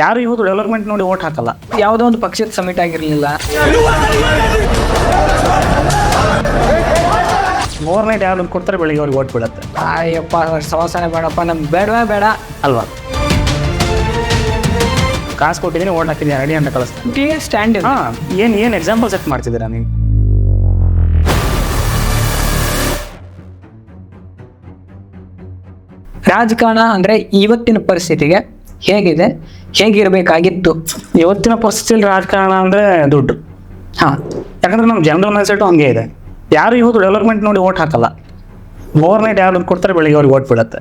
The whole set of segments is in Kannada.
ಯಾರು ಇವತ್ತು ಡೆವಲಪ್ಮೆಂಟ್ ನೋಡಿ ಓಟ್ ಹಾಕಲ್ಲ. ಯಾವುದೋ ಒಂದು ಪಕ್ಷದ ಸಮಿಟ್ ಆಗಿರಲಿಲ್ಲ, ಓವರ್ನೈಟ್ ಯಾರು ಕೊಡ್ತಾರೆ, ಬೆಳಿಗ್ಗೆ ಅವ್ರಿಗೆ ಓಟ್ ಬೀಳುತ್ತೆ. ಅಯ್ಯಪ್ಪ ಸವಾಸನೆ ಬೇಡಪ್ಪ, ನಮ್ಗೆ ಬೇಡವೇ ಬೇಡ ಅಲ್ವಾ? ಕಾಸು ಕೊಟ್ಟಿದ್ದೀನಿ, ಓಟ್ ಹಾಕಿದ್ದೀನಿ, ರೆಡಿ ಅಂತ ಕಳಿಸ್ತೀನಿ. ಸ್ಟ್ಯಾಂಡ್ ಹಾಂ, ಏನು ಎಕ್ಸಾಂಪಲ್ ಸೆಟ್ ಮಾಡ್ತಿದ್ದೀರಾ ನೀವು? ರಾಜಕಾರಣ ಅಂದರೆ ಇವತ್ತಿನ ಪರಿಸ್ಥಿತಿಗೆ ಹೇಗಿದೆ, ಹೇಗಿರಬೇಕಾಗಿತ್ತು? ಇವತ್ತಿನ ಪರಿಸ್ಥಿತಿಯಲ್ಲಿ ರಾಜಕಾರಣ ಅಂದರೆ ದುಡ್ಡು. ಹಾಂ, ಯಾಕಂದರೆ ನಮ್ಮ ಜನರಲ್ ಮೈಂಡ್ಸೆಟ್ಟು ಹಂಗೆ ಇದೆ. ಯಾರು ಇವತ್ತು ಡೆವಲಪ್ಮೆಂಟ್ ನೋಡಿ ಓಟ್ ಹಾಕಲ್ಲ. ಓವರ್ನೈಟ್ ಯಾರು ದುಡ್ಡು ಕೊಡ್ತಾರೆ, ಬೆಳಿಗ್ಗೆ ಅವ್ರಿಗೆ ಓಟ್ ಬೀಳುತ್ತೆ.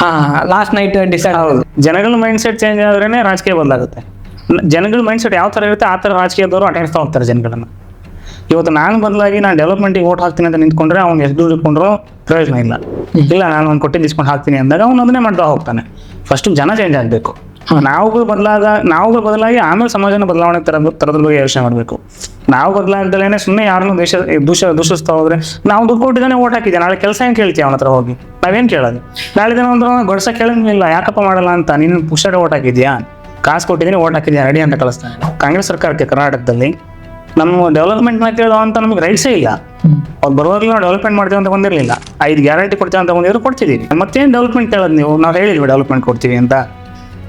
ಹಾಂ, ಲಾಸ್ಟ್ ನೈಟ್ ಡಿಸೈಡ್ ಆಗೋದು. ಜನಗಳ ಮೈಂಡ್ಸೆಟ್ ಚೇಂಜ್ ಆದ್ರೇ ರಾಜಕೀಯ ಬದಲಾಗುತ್ತೆ. ಜನಗಳ ಮೈಂಡ್ಸೆಟ್ ಯಾವ ಥರ ಇರುತ್ತೆ ಆ ಥರ ರಾಜಕೀಯದವರು ಅಟೆಂಡ್ಸ್ತಾ ಹೋಗ್ತಾರೆ ಜನಗಳನ್ನು. ಇವತ್ತು ನಾನು ಬದಲಾಗಿ ನಾನು ಡೆವಲಪ್ಮೆಂಟಿಗೆ ಓಟ್ ಹಾಕ್ತೀನಿ ಅಂತ ನಿಂತ್ಕೊಂಡ್ರೆ ಅವ್ನು ಎಷ್ಟು ದುಡ್ಡು ಇಟ್ಕೊಂಡ್ರು ಪ್ರಯೋಜನ ಇಲ್ಲ. ಇಲ್ಲ, ನಾನು ಒಂದು ಕೊಟ್ಟಿದ್ದು ಇಸ್ಕೊಂಡು ಹಾಕ್ತೀನಿ ಅಂದಾಗ ಅವ್ನು ಅದನ್ನೇ ಮಾಡ್ತಾ ಹೋಗ್ತಾನೆ. ಫಸ್ಟು ಜನ ಚೇಂಜ್ ಆಗಬೇಕು. ನಾವುಗಳು ಬದಲಾಗಿ ಆಮೇಲೆ ಸಮಾಜನ ಬದಲಾವಣೆ ಥರದ ಬಗ್ಗೆ ಯೋಚನೆ ಮಾಡಬೇಕು. ನಾವು ಬದಲಾಗ್ದಲೇ ಸುಮ್ಮನೆ ಯಾರನ್ನೂ ದೂಷಿಸ್ತಾ ಹೋದ್ರೆ, ನಾವು ದುಡ್ಡು ಕೊಟ್ಟಿದ್ದಾನೆ ಓಟ್ ಹಾಕಿದ್ದೆ, ನಾಳೆ ಕೆಲಸ ಏನು ಕೇಳ್ತೀವಿ ಅವನ ಹತ್ರ ಹೋಗಿ? ನಾವೇನು ಕೇಳೋದು? ನಾಳೆ ದಿನ ಒಂದು ಗೊಡ್ಸ ಕೇಳಂಗಿಲ್ಲ, ಯಾಕಪ್ಪ ಮಾಡಲ್ಲ ಅಂತ. ನೀನು ಪುಷಾಡೆ ಓಟ್ ಹಾಕಿದ್ಯಾ, ಕಾಸು ಕೊಟ್ಟಿದ್ದೀನಿ, ಓಟ್ ಹಾಕಿದ್ಯಾ, ರೆಡಿ ಅಂತ ಕಳಿಸ್ತಾನೆ. ಕಾಂಗ್ರೆಸ್ ಸರ್ಕಾರಕ್ಕೆ ಕರ್ನಾಟಕದಲ್ಲಿ ನಮ್ಮ ಡೆವಲಪ್ಮೆಂಟ್ನ ಕೇಳೋ ಅಂತ ನಮಗೆ ರೈಟ್ಸೇ ಇಲ್ಲ. ಅವ್ರು ಬರುವಾಗಲೂ ನಾವು ಡೆವಲಪ್ಮೆಂಟ್ ಮಾಡ್ತೀವಿ ಅಂತ ಬಂದಿರಲಿಲ್ಲ. 5 ಗ್ಯಾರಂಟಿ ಕೊಡ್ತೀವಿ ಅಂತ ಬಂದಿದ್ರು, ಕೊಡ್ತಿದ್ದೀವಿ. ಮತ್ತೇನು ಡೆವಲಪ್ಮೆಂಟ್ ಕೇಳೋದು ನೀವು? ನಾವು ಹೇಳಿದ್ವಿ ಡೆವಲಪ್ಮೆಂಟ್ ಕೊಡ್ತೀವಿ ಅಂತ.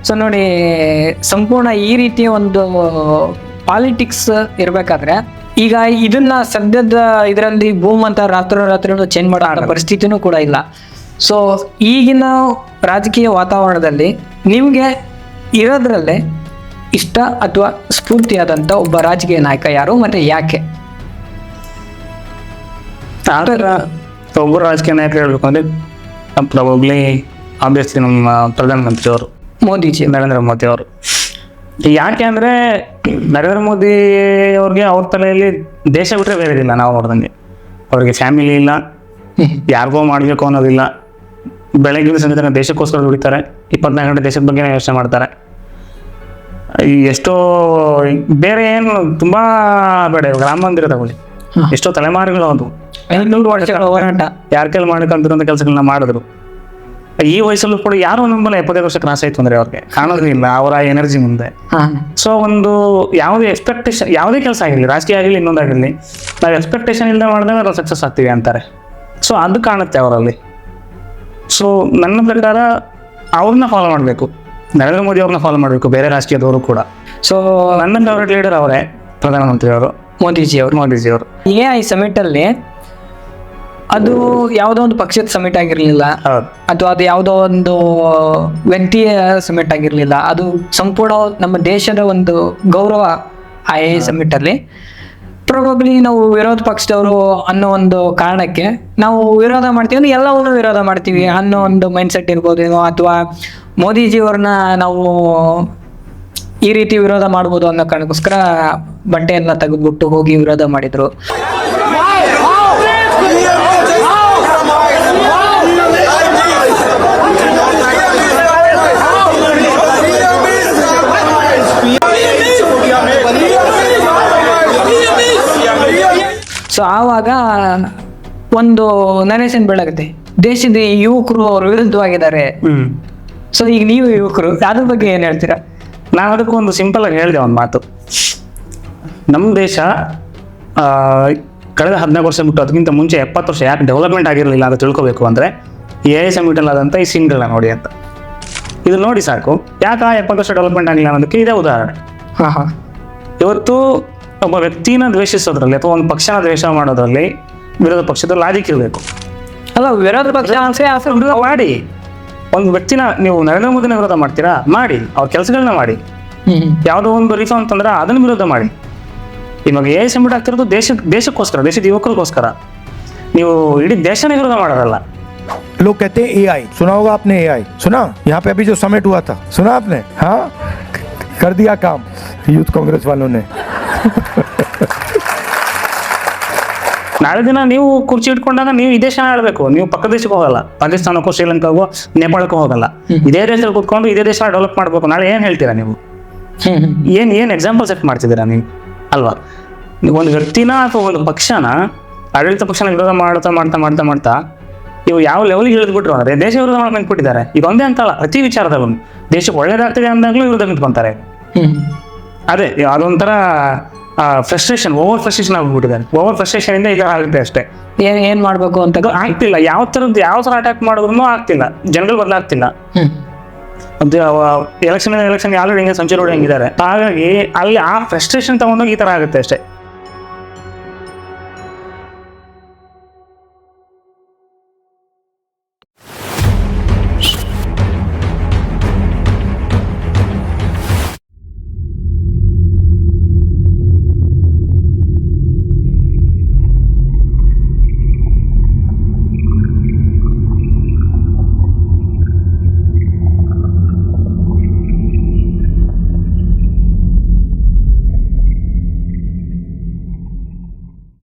ಸೊ ನೋಡಿ, ಸಂಪೂರ್ಣ ಈ ರೀತಿಯ ಒಂದು ಪಾಲಿಟಿಕ್ಸ್ ಇರಬೇಕಾದ್ರೆ ಈಗ ಇದನ್ನ ಸದ್ಯದ ಇದರಲ್ಲಿ ಬೂಮ್ ಅಂತ ರಾತ್ರಿ ಚೇಂಜ್ ಮಾಡೋ ಪರಿಸ್ಥಿತಿನೂ ಕೂಡ ಇಲ್ಲ. ಸೊ ಈಗಿನ ರಾಜಕೀಯ ವಾತಾವರಣದಲ್ಲಿ ನಿಮಗೆ ಇರೋದ್ರಲ್ಲೇ ಇಷ್ಟ ಅಥವಾ ಸ್ಫೂರ್ತಿಯಾದಂಥ ಒಬ್ಬ ರಾಜಕೀಯ ನಾಯಕ ಯಾರು ಮತ್ತು ಯಾಕೆ? ಆ ಥರ ಒಬ್ಬರು ರಾಜಕೀಯ ನಾಯಕರು ಹೇಳ್ಬೇಕು ಅಂದರೆ ಪ್ರಾಬಬ್ಲಿ ಆಬ್ವಿಯಸ್ಲಿ ನಮ್ಮ ಪ್ರಧಾನಮಂತ್ರಿ ಅವರು, ಮೋದಿಜಿ, ನರೇಂದ್ರ ಮೋದಿ ಅವರು. ಯಾಕೆ ಅಂದರೆ ನರೇಂದ್ರ ಮೋದಿ ಅವ್ರಿಗೆ ಅವ್ರ ತಲೆಯಲ್ಲಿ ದೇಶ ಬಿಟ್ಟರೆ ಬೇರೆ ಇಲ್ಲ. ನಾವು ನೋಡ್ದಂಗೆ ಅವ್ರಿಗೆ ಫ್ಯಾಮಿಲಿ ಇಲ್ಲ, ಯಾರಿಗೋ ಮಾಡಬೇಕು ಅನ್ನೋದಿಲ್ಲ. ಬೆಳಗ್ಗೆ ಸಂಜೆ ದೇಶಕ್ಕೋಸ್ಕರ ದುಡಿತಾರೆ. 24 ಗಂಟೆ ದೇಶದ ಬಗ್ಗೆ ಯೋಚನೆ ಮಾಡ್ತಾರೆ. ಎಷ್ಟೋ ಬೇರೆ ಏನು ತುಂಬ ಬೇಡ, ಇವಾಗ ರಾಮ ಮಂದಿರ ತಗೊಳ್ಳಿ, ಎಷ್ಟೋ ತಲೆಮಾರುಗಳು ಅದು 500 ವರ್ಷಗಳ ಹೋರಾಟ, ಯಾರ ಕೈಲಿ ಮಾಡ್ಕೊಂತಿರೋಂಥ ಕೆಲಸಗಳನ್ನ ಮಾಡಿದ್ರು. ಈ ವಯಸ್ಸಲ್ಲೂ ಕೂಡ ಯಾರು ನಮ್ಮಲ್ಲ 75 ವರ್ಷ ಕ್ರಾಸ್ ಆಯ್ತು ಅಂದರೆ ಅವ್ರಿಗೆ ಕಾಣೋದು ಇಲ್ಲ ಅವರ ಎನರ್ಜಿ ಮುಂದೆ. ಸೊ ಒಂದು ಯಾವುದೇ ಎಕ್ಸ್ಪೆಕ್ಟೇಷನ್, ಯಾವುದೇ ಕೆಲಸ ಆಗಿರಲಿ, ರಾಜಕೀಯ ಆಗಿರಲಿ, ಇನ್ನೊಂದಾಗಿರಲಿ, ನಾವು ಎಕ್ಸ್ಪೆಕ್ಟೇಷನ್ ಇಲ್ಲದೆ ಮಾಡಿದಾಗ ನಾವು ಸಕ್ಸಸ್ ಆಗ್ತೀವಿ ಅಂತಾರೆ. ಸೊ ಅದು ಕಾಣುತ್ತೆ ಅವರಲ್ಲಿ. ಸೊ ನನ್ನ ಪ್ರಕಾರ ಅವ್ರನ್ನ ಫಾಲೋ ಮಾಡಬೇಕು, ನರೇಂದ್ರ ಮೋದಿ ಅವ್ರನ್ನ ಫಾಲೋ ಮಾಡಬೇಕು, ಬೇರೆ ರಾಜಕೀಯದವರು ಕೂಡ. ಸೊ ನನ್ನ ಫೇವ್ರೇಟ್ ಲೀಡರ್ ಅವರೇ, ಪ್ರಧಾನಮಂತ್ರಿ ಅವರು, ಮೋದಿಜಿಯವರು. AI ಸಮಿಟಲ್ಲಿ ಅದು ಯಾವುದೋ ಒಂದು ಪಕ್ಷದ ಸಮಿಟ್ ಆಗಿರಲಿಲ್ಲ, ಅಥವಾ ಅದು ಯಾವುದೋ ಒಂದು ವ್ಯಕ್ತಿಯ ಸಮಿಟ್ ಆಗಿರಲಿಲ್ಲ. ಅದು ಸಂಪೂರ್ಣ ನಮ್ಮ ದೇಶದ ಒಂದು ಗೌರವ. IA ಸಮಿಟಲ್ಲಿ ಪ್ರಾಬಬ್ಲಿ ನಾವು ವಿರೋಧ ಪಕ್ಷದವರು ಅನ್ನೋ ಒಂದು ಕಾರಣಕ್ಕೆ ನಾವು ವಿರೋಧ ಮಾಡ್ತೀವಿ ಅಂದ್ರೆ ಎಲ್ಲವನ್ನೂ ವಿರೋಧ ಮಾಡ್ತೀವಿ ಅನ್ನೋ ಒಂದು ಮೈಂಡ್ಸೆಟ್ ಇರ್ಬೋದೇನೋ, ಅಥವಾ ಮೋದಿಜಿಯವ್ರನ್ನ ನಾವು ಈ ರೀತಿ ವಿರೋಧ ಮಾಡ್ಬೋದು ಅನ್ನೋ ಕಾರಣಕ್ಕೋಸ್ಕರ ಬಟ್ಟೆಯೆಲ್ಲ ತೆಗೆದ್ಬಿಟ್ಟು ಹೋಗಿ ವಿರೋಧ ಮಾಡಿದ್ರು. ಸೊ ಆವಾಗ ಒಂದು ನರೇಶನ್ ಬೆಳಗುತ್ತೆ, ದೇಶದ ಯುವಕರು ಅವ್ರ ವಿರುದ್ಧವಾಗಿದ್ದಾರೆ. ಸೊ ಈಗ ನೀವು ಯುವಕರು ಅದ್ರ ಬಗ್ಗೆ ಏನು ಹೇಳ್ತೀರಾ? ನಾನು ಅದಕ್ಕೂ ಒಂದು ಸಿಂಪಲ್ ಆಗಿ ಹೇಳಿದೆ ಒಂದು ಮಾತು. ನಮ್ಮ ದೇಶ ಕಳೆದ 14 ವರ್ಷ ಬಿಟ್ಟು ಅದಕ್ಕಿಂತ ಮುಂಚೆ 70 ವರ್ಷ ಯಾಕೆ ಡೆವಲಪ್ಮೆಂಟ್ ಆಗಿರಲಿಲ್ಲ ಅಂತ ತಿಳ್ಕೊಬೇಕು ಅಂದರೆ AI ಸಮಿಟಲ್ಲಿ ಆದಂಥ ಈ ಸೀನ್ಗಳನ್ನ ನೋಡಿ ಅಂತ. ಇದು ನೋಡಿ ಸಾಕು, ಯಾಕೆ 70 ವರ್ಷ ಡೆವಲಪ್ಮೆಂಟ್ ಆಗಿಲ್ಲ ಅನ್ನೋದಕ್ಕೆ ಇದೇ ಉದಾಹರಣೆ. ಇವತ್ತು ಒಬ್ಬ ವ್ಯಕ್ತಿನ ದ್ವೇಷಿಸೋದ್ರಲ್ಲಿ ಅಥವಾ ಒಂದು ಪಕ್ಷನ ದ್ವೇಷ ಮಾಡೋದ್ರಲ್ಲಿ ವಿರೋಧ ಪಕ್ಷದ ಲಾಜಿಕ್ ಇರಬೇಕು. ಅಲ್ಲ, ವಿರೋಧ ಪಕ್ಷ ಮಾಡಿ ಒಂದು ವ್ಯಕ್ತಿನ ನೀವು ನರೇಂದ್ರ ಮೋದಿನ ವಿರೋಧ ಮಾಡ್ತೀರಾ, ಮಾಡಿ ಅವ್ರ ಕೆಲಸಗಳನ್ನ ಮಾಡಿ. ಯಾವುದೋ ಒಂದು ರಿಫಾರ್ಮ್ ಅಂತಂದ್ರೆ ಅದನ್ನ ವಿರೋಧ ಮಾಡಿ. ಇವಾಗ AI ಸಮಿಟ್ ಆಗ್ತಿರೋದು ದೇಶಕ್ಕೋಸ್ಕರ, ದೇಶದ ಯುವಕರಿಗೋಸ್ಕರ. ನೀವು ಇಡೀ ದೇಶನೇ ವಿರೋಧ ಮಾಡೋದಲ್ಲ. लोग कहते हैं AI, सुना होगा आपने AI? सुना? यहाँ पे अभी जो समिट हुआ था, सुना आपने? हाँ, कर दिया काम यूथ कांग्रेस वालों ने. ನಾಳೆ ದಿನ ನೀವು ಕುರ್ಚಿ ಇಟ್ಕೊಂಡಾಗ ನೀವು ಈ ದೇಶನ ಆಳ್ಬೇಕು. ನೀವು ಪಕ್ಕ ದೇಶಕ್ಕೆ ಹೋಗಲ್ಲ, ಪಾಕಿಸ್ತಾನಕ್ಕೋ ಶ್ರೀಲಂಕಾಗೋ ನೇಪಾಳಕ್ಕೋ ಹೋಗಲ್ಲ. ಇದೇ ದೇಶದಲ್ಲಿ ಕೂತ್ಕೊಂಡು ಇದೇ ದೇಶ ಡೆವಲಪ್ ಮಾಡಬೇಕು. ನಾಳೆ ಏನು ಹೇಳ್ತೀರಾ ನೀವು? ಏನು ಎಕ್ಸಾಂಪಲ್ ಸೆಟ್ ಮಾಡ್ತಿದ್ದೀರಾ ನೀವು? ಅಲ್ವಾ? ನೀವು ಒಂದು ವ್ಯಕ್ತಿನ ಅಥವಾ ಒಂದು ಪಕ್ಷನ, ಆಡಳಿತ ಪಕ್ಷನ ವಿರೋಧ ಮಾಡ್ತಾ ಇವು ಯಾವ ಲೆವೆಲ್ಗೆ ಇಳಿದ್ಬಿಟ್ರು ಅಂದರೆ ದೇಶ ವಿರೋಧ ಮಾಡ್ಕೊಂಡು ಬಿಟ್ಟಿದ್ದಾರೆ. ಈಗ ಒಂದೇ ಅಂತಲ್ಲ, ಪ್ರತಿ ವಿಚಾರದಲ್ಲೂ ದೇಶಕ್ಕೆ ಒಳ್ಳೇದಾಗ್ತಿದೆ ಅಂದಾಗಲೂ ವಿರುದ್ಧ ನಿಂತ್ಕೊಂತಾರೆ. ಅದೇ ಅದೊಂಥರ ಫ್ರಸ್ಟ್ರೇಷನ್, ಓವರ್ ಫ್ರಸ್ಟ್ರೇಷನ್ ಆಗ್ಬಿಟ್ಟಿದ್ದಾರೆ. ಓವರ್ ಫ್ರಸ್ಟ್ರೇಷನ್ ಇಂದ ಈಗ ಆಗುತ್ತೆ ಅಷ್ಟೇ. ಏನ್ ಮಾಡ್ಬೇಕು ಅಂತ ಅದು ಆಗ್ತಿಲ್ಲ. ಯಾವ ಥರ ಅಟ್ಯಾಕ್ ಮಾಡಿದ್ರು ಆಗ್ತಿಲ್ಲ, ಜನಗಳು ಬದಲಾಗ್ತಿಲ್ಲ. ಅದು ಎಲೆಕ್ಷನ್ ಆಲ್ರೆಡಿ ಹಿಂಗೆ ಸಂಚೆ ರೋಡ್ ಹೆಂಗಿದ್ದಾರೆ. ಹಾಗಾಗಿ ಅಲ್ಲಿ ಆ ಫ್ರಸ್ಟ್ರೇಷನ್ ತಗೊಂಡೋಗಿ ಈ ಥರ ಆಗುತ್ತೆ ಅಷ್ಟೇ.